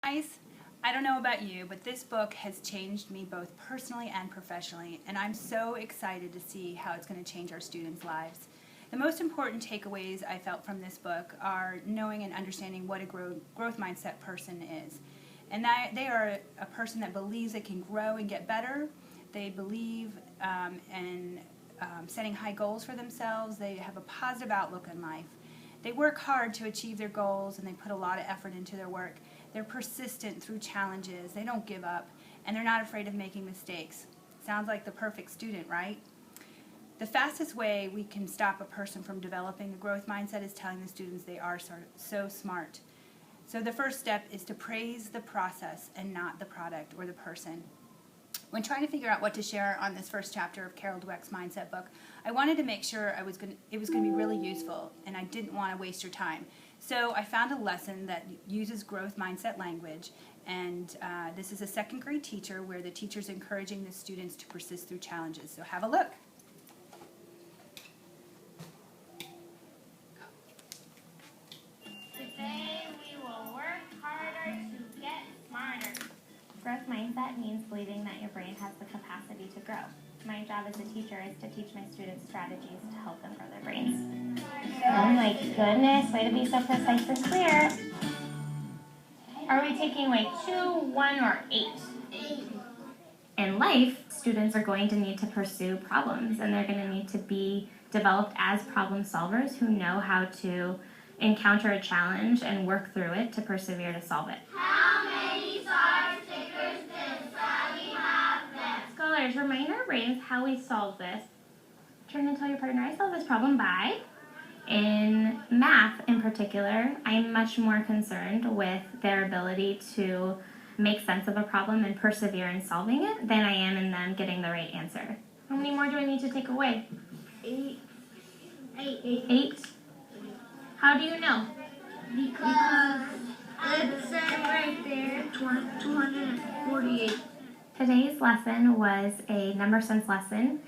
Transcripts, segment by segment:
Guys, I don't know about you, but this book has changed me both personally and professionally, and I'm so excited to see how it's going to change our students' lives. The most important takeaways I felt from this book are knowing and understanding what a growth mindset person is. And that they are a person that believes they can grow and get better. They believe in setting high goals for themselves. They have a positive outlook in life. They work hard to achieve their goals, and they put a lot of effort into their work. They're persistent through challenges. They don't give up, and they're not afraid of making mistakes. Sounds like the perfect student, right? The fastest way we can stop a person from developing a growth mindset is telling the students they are so smart. So the first step is to praise the process and not the product or the person. When trying to figure out what to share on this first chapter of Carol Dweck's mindset book, I wanted to make sure it was going to be really useful, and I didn't want to waste your time. So I found a lesson that uses growth mindset language, and this is a second grade teacher where the teacher's encouraging the students to persist through challenges. So have a look. Today we will work harder to get smarter. Growth mindset means believing that your brain has the capacity to grow. My job as a teacher is to teach my students strategies to help them grow their brains. Oh my goodness, way to be so precise and clear. Are we taking like 2, 1, or 8? 8. In life, students are going to need to pursue problems, and they're going to need to be developed as problem solvers who know how to encounter a challenge and work through it to persevere to solve it. How many star stickers does Sally have left? Scholars, remind our brains how we solve this. Turn and tell your partner, I solved this problem by. In math in particular, I'm much more concerned with their ability to make sense of a problem and persevere in solving it than I am in them getting the right answer. How many more do I need to take away? 8. 8? How do you know? Because it said right there 248. Today's lesson was a number sense lesson,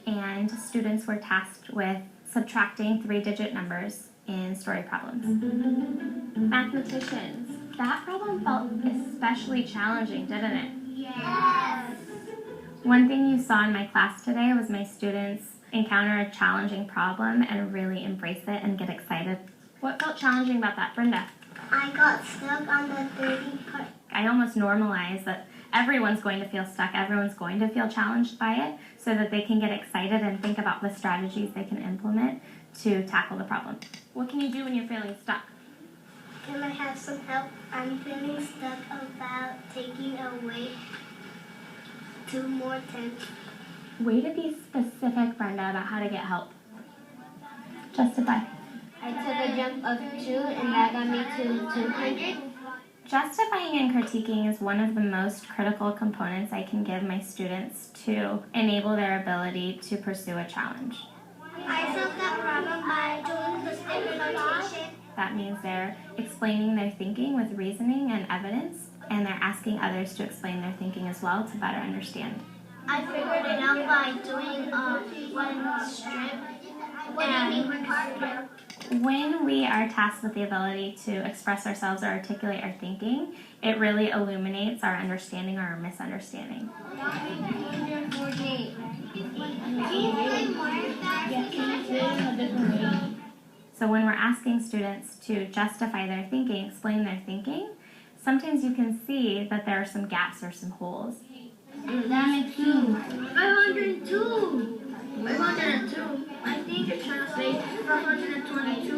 and students were tasked with subtracting 3-digit numbers in story problems. Mathematicians, that problem felt especially challenging, didn't it? Yes. One thing you saw in my class today was my students encounter a challenging problem and really embrace it and get excited. What felt challenging about that, Brenda? I got stuck on the 30 part. I almost normalize that everyone's going to feel stuck, everyone's going to feel challenged by it, so that they can get excited and think about the strategies they can implement to tackle the problem. What can you do when you're feeling stuck? Can I have some help? I'm feeling stuck about taking away 2 more tenths. Way to be specific, Brenda, about how to get help. Justify. I took a jump of 2 and that got me to 200. Justifying and critiquing is one of the most critical components I can give my students to enable their ability to pursue a challenge. I solved that problem by doing the statement notation. That means they're explaining their thinking with reasoning and evidence, and they're asking others to explain their thinking as well to better understand. I figured it out by doing one strip. What do you mean one strip? When we are tasked with the ability to express ourselves or articulate our thinking, it really illuminates our understanding or our misunderstanding. So when we're asking students to justify their thinking, explain their thinking, sometimes you can see that there are some gaps or some holes. That makes 2. 502. 502. I think you're trying to say 522.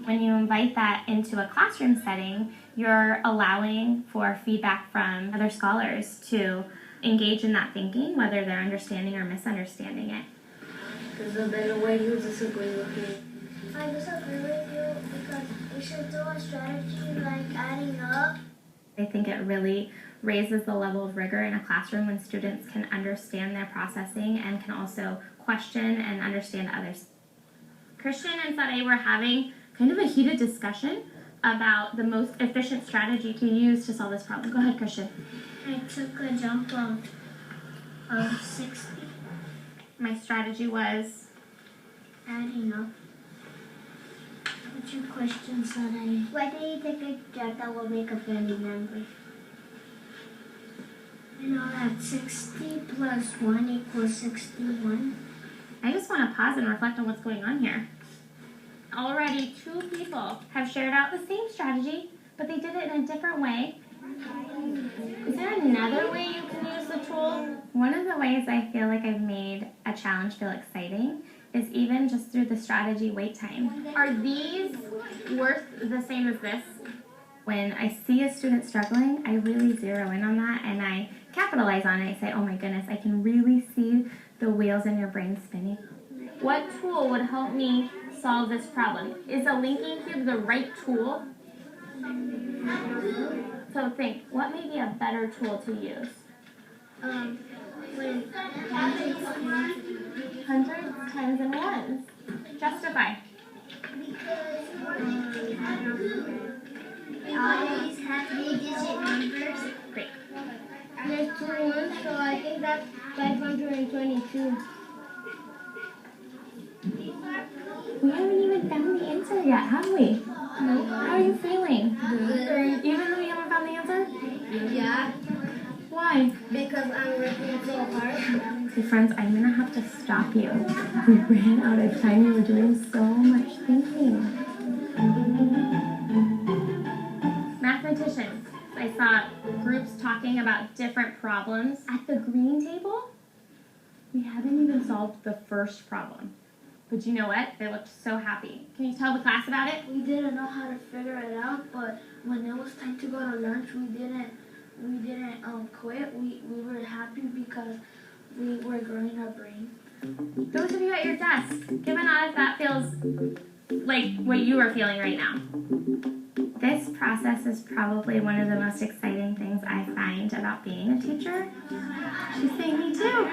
When you invite that into a classroom setting, you're allowing for feedback from other scholars to engage in that thinking, whether they're understanding or misunderstanding it. Because then the way you disagree with me. I disagree with you because we should do a strategy like adding up. I think it really raises the level of rigor in a classroom when students can understand their processing and can also question and understand others. Christian and Sade were having kind of a heated discussion about the most efficient strategy to use to solve this problem. Go ahead, Christian. I took a jump of 60. My strategy was Adding up. What's your question, Sarai? Why do you take a job that will make a family member? I know that 60 plus 1 equals 61. I just want to pause and reflect on what's going on here. Already 2 people have shared out the same strategy, but they did it in a different way. Is there another way you can use the tool? One of the ways I feel like I've made a challenge feel exciting is even just through the strategy wait time. Are these worth the same as this? When I see a student struggling, I really zero in on that and I capitalize on it. I say, oh my goodness, I can really see the wheels in your brain spinning. What tool would help me solve this problem? Is a linking cube the right tool? So think, what may be a better tool to use? When Hundreds, tens, and ones. Justify. all these have 3-digit numbers. Great. There's 2 ones, so I think that's 522. We haven't even found the answer yet, have we? No. How are you feeling? Good. Even though you haven't found the answer? Yeah, Why? because I'm working so hard. Okay, friends, I'm gonna have to stop you. We ran out of time. You were doing so much thinking. Mathematicians. I saw groups talking about different problems. At the green table, we haven't even solved the first problem. But you know what? They looked so happy. Can you tell the class about it? We didn't know how to figure it out, but when it was time to go to lunch, we didn't quit. We were happy because we were growing our brain. Those of you at your desk, give a nod if that feels like what you are feeling right now. This process is probably one of the most exciting things I find about being a teacher. She's saying me too.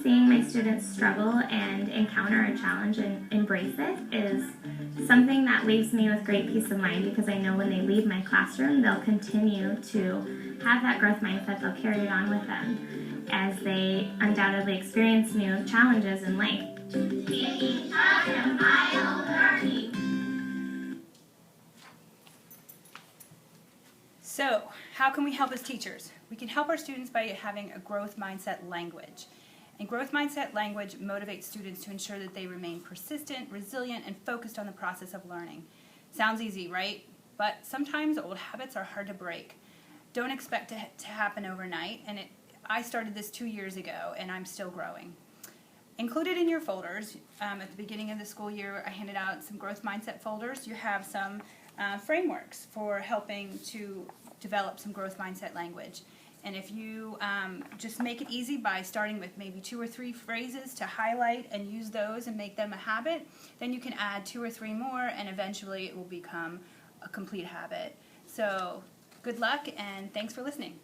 Seeing my students struggle and encounter a challenge and embrace it is something that leaves me with great peace of mind because I know when they leave my classroom, they'll continue to have that growth mindset. They'll carry it on with them as they undoubtedly experience new challenges in life. So, how can we help as teachers? We can help our students by having a growth mindset language. And growth mindset language motivates students to ensure that they remain persistent, resilient, and focused on the process of learning. Sounds easy, right? But sometimes old habits are hard to break. Don't expect it to happen overnight, and I started this 2 years ago, and I'm still growing. Included in your folders, at the beginning of the school year, I handed out some growth mindset folders. You have some frameworks for helping to develop some growth mindset language. And if you just make it easy by starting with maybe 2 or 3 phrases to highlight and use those and make them a habit, then you can add 2 or 3 more and eventually it will become a complete habit. So good luck and thanks for listening.